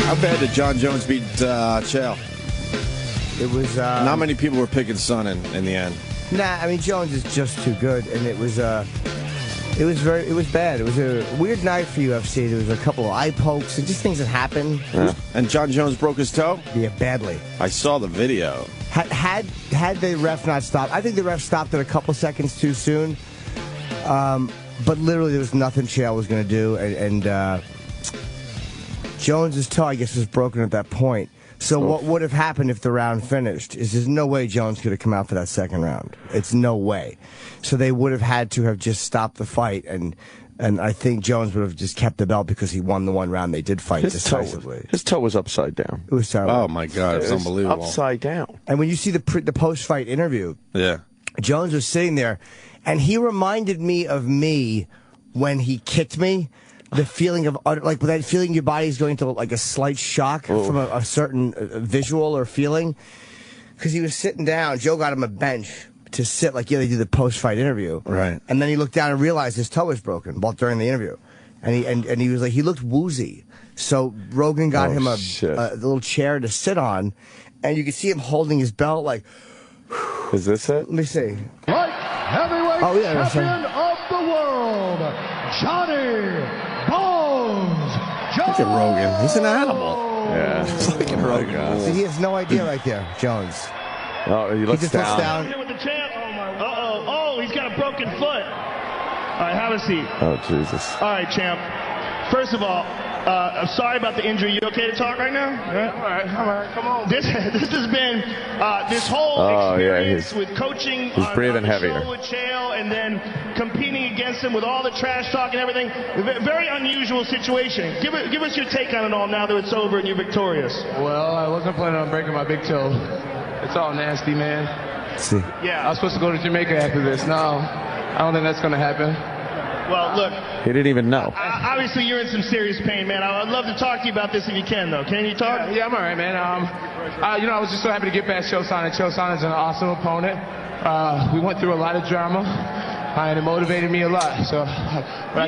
How bad did Jon Jones beat Chael? It was not many people were picking Son in the end. Nah, I mean Jones is just too good, and it was bad. It was a weird night for UFC. There was a couple of eye pokes and just things that happened. Yeah. And Jon Jones broke his toe? Yeah, badly. I saw the video. Had the ref not stopped, I think the ref stopped it a couple seconds too soon. But literally, there was nothing Chael was going to do, and Jones's toe, I guess, was broken at that point. So what would have happened if the round finished is there's no way Jones could have come out for that second round. It's no way. So they would have had to have just stopped the fight, and I think Jones would have just kept the belt because he won the one round. They did fight decisively. His toe was upside down. It was terrible. Oh, my God. It was unbelievable. Upside down. And when you see the post-fight interview, Jones was sitting there, and he reminded me of me when he kicked me. The feeling of, like, that feeling your body's going to, like, a slight shock from a certain visual or feeling. Because he was sitting down. Joe got him a bench to sit, like, they do the post-fight interview. Right. And then he looked down and realized his toe was broken during the interview. And he was like, he looked woozy. So Rogan got him a little chair to sit on. And you could see him holding his belt, like... Is this it? Let me see. Light heavyweight champion of the world, Johnny Bones Jones. Look at Rogan. He's an animal. Yeah. Look at Rogan. See, he has no idea right there, Jones. Oh, he looks just down. looks down. Here with the champ. Oh, he's got a broken foot. All right, have a seat. Oh, Jesus. All right, champ. First of all, I'm sorry about the injury. You okay to talk right now? All right, come on. This has been this whole experience with coaching. He's breathing heavier. With Chael, and then competing against him with all the trash talk and everything. Very unusual situation. Give us your take on it all now that it's over and you're victorious. Well, I wasn't planning on breaking my big toe. It's all nasty, man. See. Yeah. I was supposed to go to Jamaica after this. No, I don't think that's going to happen. Well, look. He didn't even know. Obviously, you're in some serious pain, man. I'd love to talk to you about this if you can, though. Can you talk? Yeah, I'm all right, man. I was just so happy to get past Chael Sonnen. Chael Sonnen's an awesome opponent. We went through a lot of drama. And it motivated me a lot. So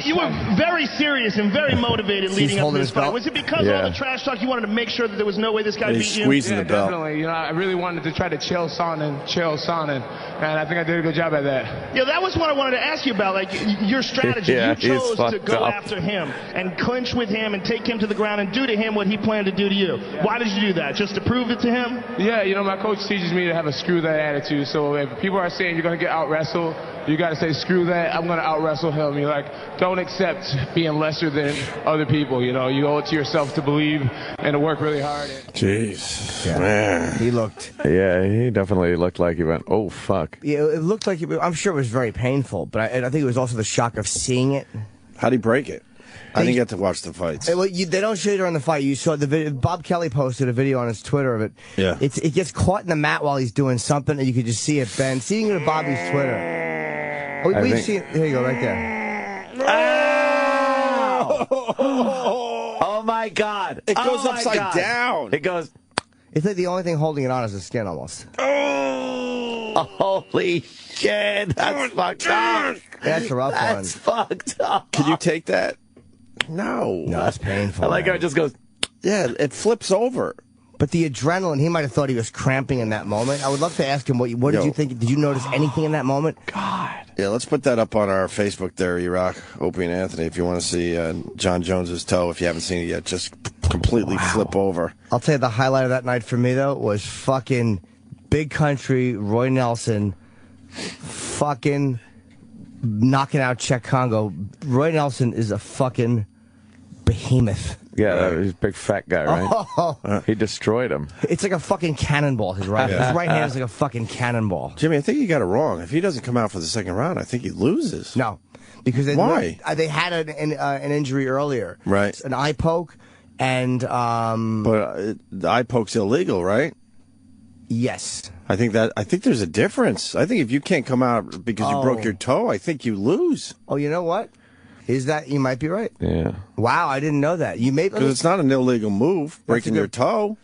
you were very serious and very motivated leading up to this fight. Was it because of all the trash talk you wanted to make sure that there was no way this guy beat you? Squeezing the belt. Definitely. I really wanted to try to Chael Sonnen, and I think I did a good job at that. Yeah, that was what I wanted to ask you about. Like your strategy, you chose to go after him and clinch with him and take him to the ground and do to him what he planned to do to you. Yeah. Why did you do that? Just to prove it to him? Yeah, my coach teaches me to have a screw that attitude. So if people are saying you're going to get out wrestled, you got to say, screw that, I'm going to out-wrestle him. You're like, don't accept being lesser than other people. You owe it to yourself to believe and to work really hard. Jeez. Yeah. Man. He looked. Yeah, he definitely looked like he went, oh, fuck. Yeah, it looked like, I'm sure it was very painful, but I think it was also the shock of seeing it. How'd he break it? I didn't get to watch the fights. Well, they don't show you during the fight. You saw the video. Bob Kelly posted a video on his Twitter of it. Yeah. It gets caught in the mat while he's doing something, and you could just see it bend. See, you can go to Bobby's Twitter. Oh, we've seen it. Here you go, right there. Oh, my God. It goes upside down. It goes. It's like the only thing holding it on is the skin, almost. Oh, holy shit. That's fucked up. That's a rough one. That's fucked up. Can you take that? No. No, it's painful. I like how it just goes. Yeah, it flips over. But the adrenaline, he might have thought he was cramping in that moment. I would love to ask him, what did you think? Did you notice anything in that moment? God. Yeah, let's put that up on our Facebook there, E-Rock, Opie and Anthony, if you want to see Jon Jones's toe. If you haven't seen it yet, just completely flip over. I'll tell you the highlight of that night for me, though, was fucking Big Country, Roy Nelson, fucking knocking out Czech Congo. Roy Nelson is a fucking behemoth. Yeah, he's a big fat guy, right? He destroyed him. It's like a fucking cannonball, his right hand. His right hand is like a fucking cannonball. Jimmy, I think you got it wrong. If he doesn't come out for the second round, I think he loses. No. Because why? They had an injury earlier. Right. An eye poke, and... But the eye poke's illegal, right? Yes. I think there's a difference. I think if you can't come out because you broke your toe, I think you lose. Oh, you know what? Is that, you might be right. Yeah. Wow, I didn't know that. You may, because it's not an illegal move, breaking your toe.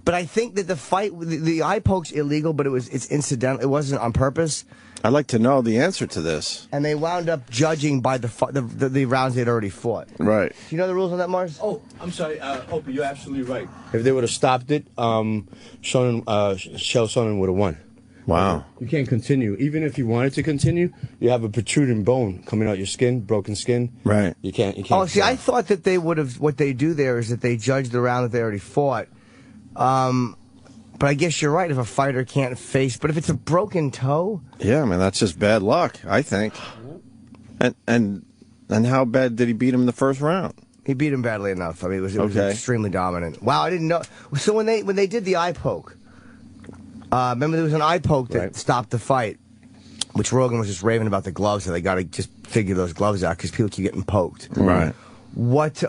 But I think that the fight, the eye poke's illegal, but it's incidental. It wasn't on purpose. I'd like to know the answer to this. And they wound up judging by the rounds they'd already fought. Right. Do you know the rules on that, Mars? Oh, I'm sorry, Opie, you're absolutely right. If they would have stopped it, Chael Sonnen would have won. Wow. You can't continue. Even if you wanted to continue, you have a protruding bone coming out your skin, broken skin. Right. You can't. Oh, see, I thought that they would have. What they do there is that they judge the round that they already fought. But I guess you're right. If a fighter can't face, but if it's a broken toe, yeah, man, that's just bad luck, I think. And how bad did he beat him in the first round? He beat him badly enough. I mean, it was extremely dominant. Wow, I didn't know. So when they did the eye poke. Remember, there was an eye poke that stopped the fight, which Rogan was just raving about the gloves, and they got to just figure those gloves out because people keep getting poked. Right. What?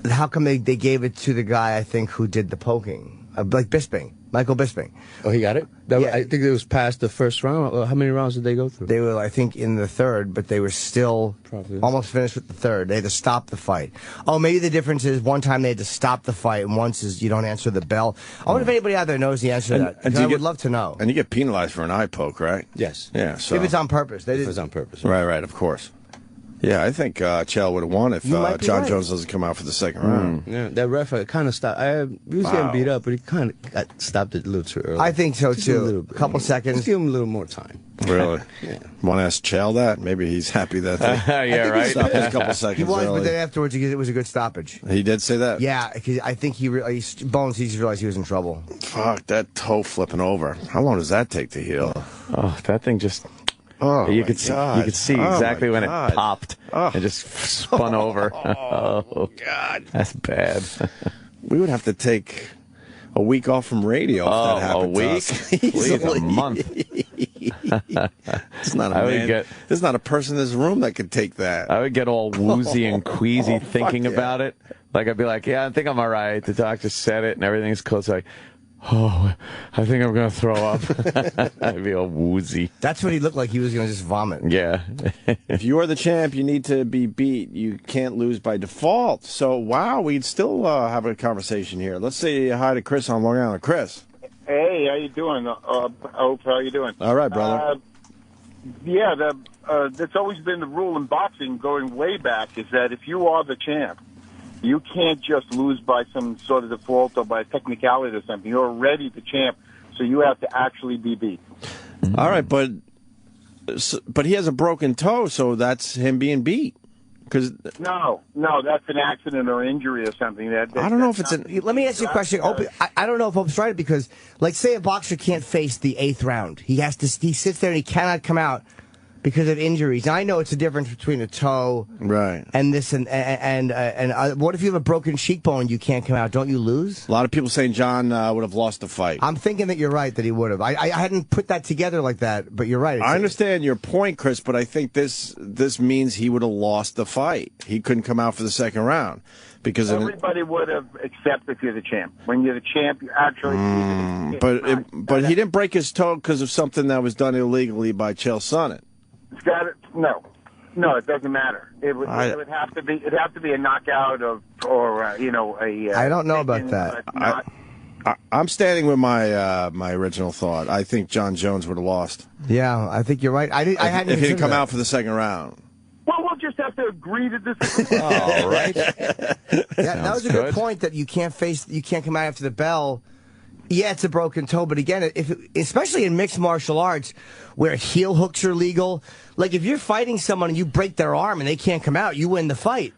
How come they gave it to the guy, I think, who did the poking? Like Bisping, Michael Bisping. Oh, he got it? Yeah. I think it was past the first round. How many rounds did they go through? They were, I think, in the third, but they were still almost finished with the third. They had to stop the fight. Oh, maybe the difference is one time they had to stop the fight, and once is you don't answer the bell. I wonder if anybody out there knows the answer to that. And I would love to know. And you get penalized for an eye poke, right? Yes. Yeah. So if it's on purpose. If it's on purpose. Right, of course. Yeah, I think Chael would have won if Jon Jones doesn't come out for the second round. Yeah, that ref kind of stopped. He was getting beat up, but he kind of stopped it a little too early. I think so, too. A couple seconds. Just give him a little more time. Really? Yeah. Want to ask Chael that? Maybe he's happy that yeah, right. stopped a couple seconds He was, early. but then afterwards it was a good stoppage. He did say that? Yeah, because I think Bones, he just realized he was in trouble. Fuck, that toe flipping over. How long does that take to heal? Oh, that thing just... Oh, you could see exactly when it popped and just spun over. Oh, God. That's bad. We would have to take a week off from radio if that happened a week? to us. A month. It's not a man. There's not a person in this room that could take that. I would get all woozy and queasy thinking about it. Like, I'd be like, yeah, I think I'm all right. The doctor said it and everything's close. Like, oh, I think I'm going to throw up. I'd be all woozy. That's what he looked like. He was going to just vomit. Yeah. If you are the champ, you need to be beat. You can't lose by default. So, wow, we'd still have a conversation here. Let's say hi to Chris on Long Island. Chris. Hey, how you doing? Hope, how you doing? All right, brother. That's always been the rule in boxing going way back is that if you are the champ, you can't just lose by some sort of default or by technicality or something. You're already the champ, so you have to actually be beat. All right, but he has a broken toe, so that's him being beat. No, that's an accident or injury or something. I don't know if it's let me ask you a question. I don't know if Hope's right because, like, say a boxer can't face the 8th round. He sits there and he cannot come out because of injuries. Now, I know it's a difference between a toe and this and what if you have a broken cheekbone and you can't come out? Don't you lose? A lot of people saying John would have lost the fight. I'm thinking that you're right, that he would have. I hadn't put that together like that, but you're right. I understand your point, Chris, but I think this means he would have lost the fight. He couldn't come out for the second round. Because everybody would have accepted if you're the champ. When you're the champ, you actually... But he didn't break his toe because of something that was done illegally by Chael Sonnen. No, it doesn't matter. It would have to be. It'd have to be a knockout I don't know about that. I'm standing with my original thought. I think Jon Jones would have lost. Yeah, I think you're right. If he didn't come out for the second round. Well, we'll just have to agree to disagree. All right. That was a good point. That you can't come out after the bell. Yeah, it's a broken toe, but again, especially in mixed martial arts, where heel hooks are legal, like if you're fighting someone and you break their arm and they can't come out, you win the fight.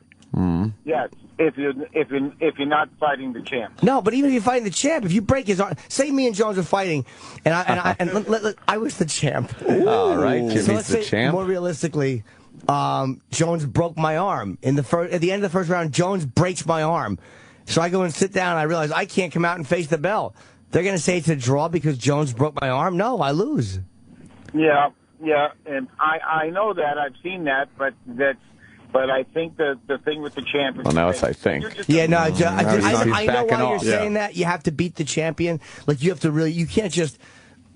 Yes, if you're not fighting the champ. No, but even if you're fighting the champ, if you break his arm, say me and Jones are fighting, and I was the champ. All right, Jimmy's so let's the say, champ. More realistically, Jones broke my arm at the end of the first round. Jones breaks my arm, so I go and sit down. And I realize I can't come out and face the bell. They're going to say it's a draw because Jones broke my arm? No, I lose. Yeah, and I know that. I've seen that, but I think the thing with the champ is... Well, now it's I think. Yeah, no, I know why you're saying that. You have to beat the champion. Like, you have to really... You can't just...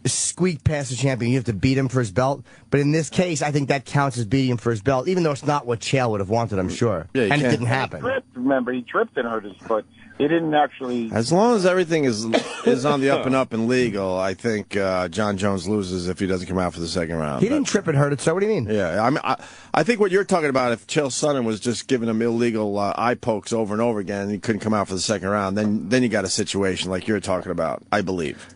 squeak past the champion. You have to beat him for his belt. But in this case, I think that counts as beating him for his belt, even though it's not what Chael would have wanted, I'm sure. Yeah, and it didn't happen. Remember, he tripped and hurt his foot. He didn't actually. As long as everything is on the up and up and legal, I think Jon Jones loses if he doesn't come out for the second round. He didn't trip and hurt it, so what do you mean? Yeah, I mean, I think what you're talking about, if Chael Sonnen was just giving him illegal eye pokes over and over again and he couldn't come out for the second round, then you got a situation like you're talking about, I believe.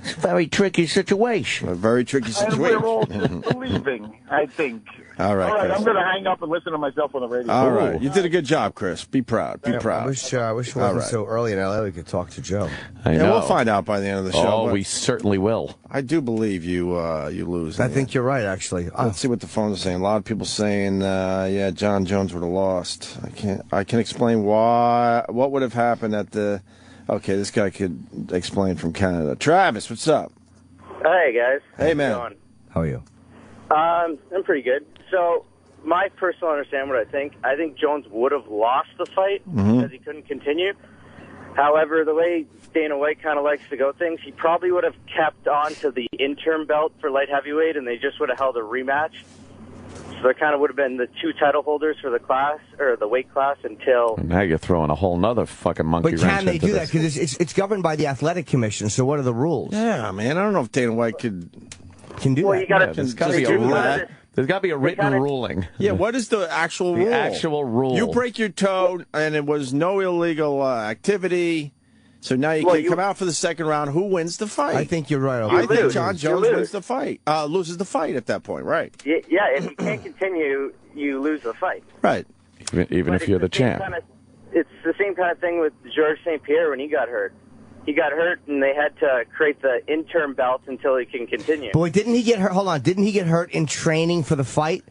It's a very tricky situation. A very tricky situation. And we're all disbelieving, I think. All right, Chris. I'm going to hang up and listen to myself on the radio. All right. You did a good job, Chris. Be proud. Be proud. I wish it wasn't so early in L.A. we could talk to Joe. I know. Yeah, we'll find out by the end of the show. Oh, we certainly will. I do believe you lose. I think you're right, actually. Let's see what the phones are saying. A lot of people saying, yeah, Jon Jones would have lost. I can explain why. What would have happened at the... Okay, this guy could explain from Canada. Travis, what's up? Hey, guys. Hey, man. How are you? I'm pretty good. So, my personal understanding, what I think Jones would have lost the fight because he couldn't continue. However, the way Dana White kind of likes to go things, he probably would have kept on to the interim belt for light heavyweight, and they just would have held a rematch. So there kind of would have been the two title holders for the class, or the weight class, until... Now you're throwing a whole nother fucking monkey wrench But can they into do this. that? Because it's governed by the athletic commission, so what are the rules? Yeah, man. I don't know if Dana White can do well, that. You gotta, Yeah, there's got to be a rule. There's got to be a written ruling. Yeah, what is the actual rule? The actual rule. You break your toe, and it was no illegal activity, so now you can't come out for the second round. Who wins the fight? I think you're right. I think Jon Jones wins the fight. Loses the fight at that point, right? Yeah, if you can't continue, you lose the fight. Right. Even if you're the champ. It's the same kind of thing with Georges St. Pierre when he got hurt. He got hurt, and they had to create the interim belt until he can continue. Boy, didn't he get hurt? Hold on. Didn't he get hurt in training for the fight?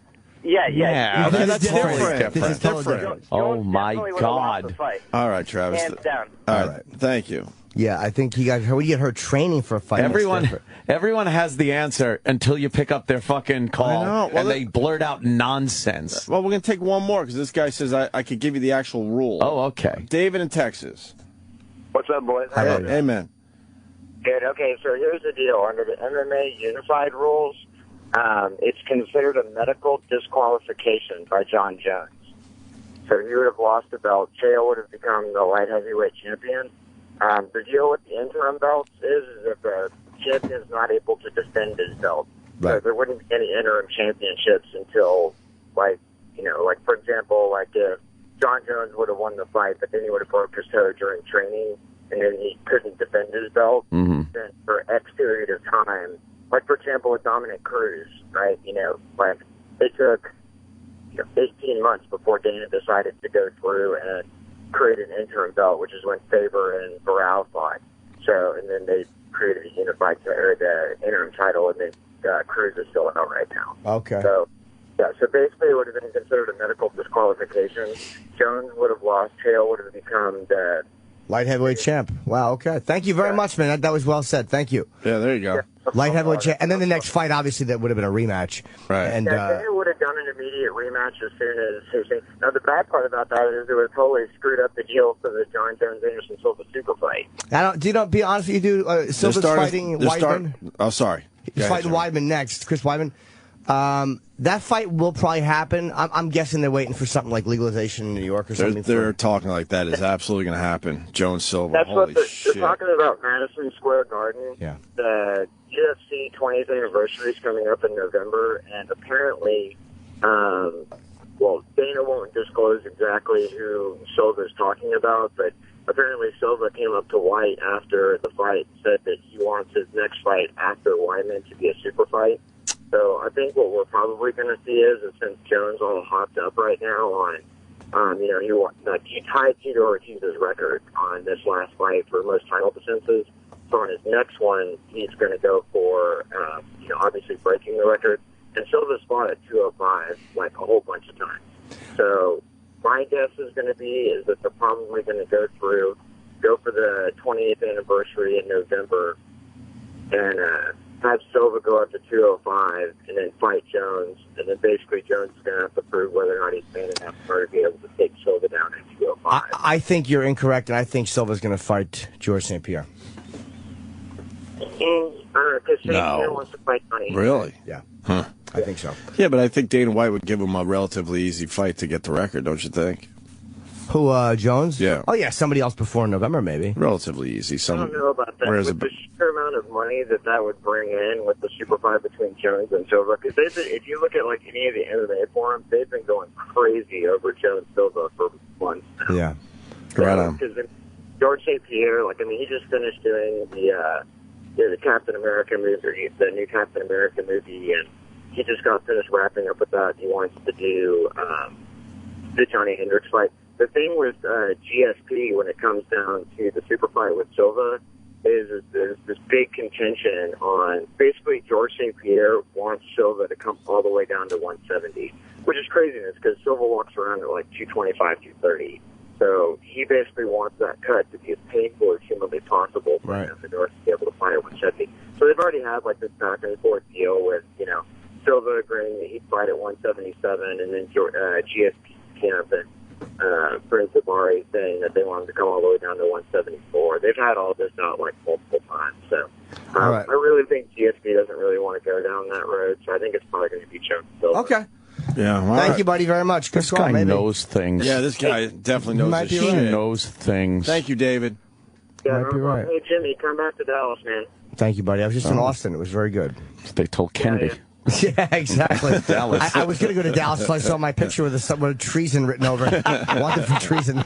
Yeah. That's different. This is different. Oh, my God. All right, Travis. Hands down. All right. Thank you. Yeah, I think he got hurt. He get hurt training for a fight. Everyone has the answer until you pick up their fucking call, Well, and they blurt out nonsense. Well, we're going to take one more because this guy says I could give you the actual rule. Oh, okay. David in Texas. What's up, boys? Amen. Good. Okay, so here's the deal. Under the MMA unified rules, it's considered a medical disqualification by Jon Jones. So he would have lost the belt. Chael would have become the light heavyweight champion. The deal with the interim belts is that the champion is not able to defend his belt. Right. So there wouldn't be any interim championships until, like for example, if Jon Jones would have won the fight, but then he would have broke his toe during training, and then he couldn't defend his belt. Then for X period of time, like for example with Dominic Cruz, right? It took 18 months before Dana decided to go through and create an interim belt, which is when Faber and Barral fought. So, and then they created a unified or the interim title, and then Cruz is still out right now. Okay. So basically it would have been considered a medical disqualification. Jones would have lost. Chael would have become the light heavyweight champ. Wow, okay. Thank you very much, man. That was well said. Thank you. Yeah, there you go. Light heavyweight champ. And then the next fight, obviously, that would have been a rematch. Right. And they would have done an immediate rematch as soon as... Now, the bad part about that is it would have totally screwed up the deal for the Jon Jones-Anderson Silva super fight. be honest with you, dude, Silva's fighting Weidman. Oh, sorry. He's fighting Weidman next, Chris Weidman. That fight will probably happen. I'm guessing they're waiting for something like legalization in New York or something. They're talking like that is absolutely going to happen. Jones Silva. That's Holy what shit. they're talking about. Madison Square Garden. Yeah. The UFC 20th anniversary is coming up in November, and apparently, Dana won't disclose exactly who Silva's talking about, but apparently Silva came up to White after the fight, said that he wants his next fight after Weidman to be a super fight. So I think what we're probably going to see is since Jones all hopped up right now on, he tied Tito Ortiz's record on this last fight for most title defenses. So on his next one, he's going to go for, obviously breaking the record. And Silva's fought at 205 like a whole bunch of times. So my guess is going to be that they're probably going to go for the 20th anniversary in November and have Silva go up to 205 and then fight Jones. And then basically Jones is going to have to prove whether or not he's man enough to be able to take Silva down at 205. I think you're incorrect, and I think Silva's going to fight Georges St. Pierre. Because because St. No. Pierre wants to fight Johnny. Really? Yeah. Huh. I think so. Yeah, but I think Dana White would give him a relatively easy fight to get the record, don't you think? Who, Jones? Yeah. Oh, yeah, somebody else before November, maybe. Relatively easy. I don't know about that. Whereas With the sheer amount of money that would bring in with the super fight between Jones and Silva, because if you look at like any of the MMA forums, they've been going crazy over Jones Silva for months now. Yeah. Right on. Because George St. Pierre, he just finished doing the Captain America movie, the new Captain America movie, and he just got finished wrapping up with that. He wants to do the Johnny Hendricks fight. The thing with GSP when it comes down to the super fight with Silva is there's this big contention on basically George St. Pierre wants Silva to come all the way down to 170, which is craziness because Silva walks around at like 225, 230. So he basically wants that cut to be as painful as humanly possible for him in order to be able to fight at 170. So they've already had like this back and forth deal with, Silva agreeing that he'd fight at 177 and then GSP camp and Prince Abari saying that they wanted to come all the way down to 174. They've had all this out like multiple times. So I really think GSP doesn't really want to go down that road. So I think it's probably going to be Jones Silva. Okay. Yeah. Thank you, buddy, very much. Good This call, guy maybe. knows things. Yeah, this guy definitely knows might his be shit. right. He knows things. Thank you, David. Yeah, Might be right. Hey, Jimmy, come back to Dallas, man. Thank you, buddy. I was just in Austin. It was very good. They told Kennedy. Yeah, exactly. Dallas. I was going to go to Dallas until I saw my picture with treason written over it. Wanted for treason.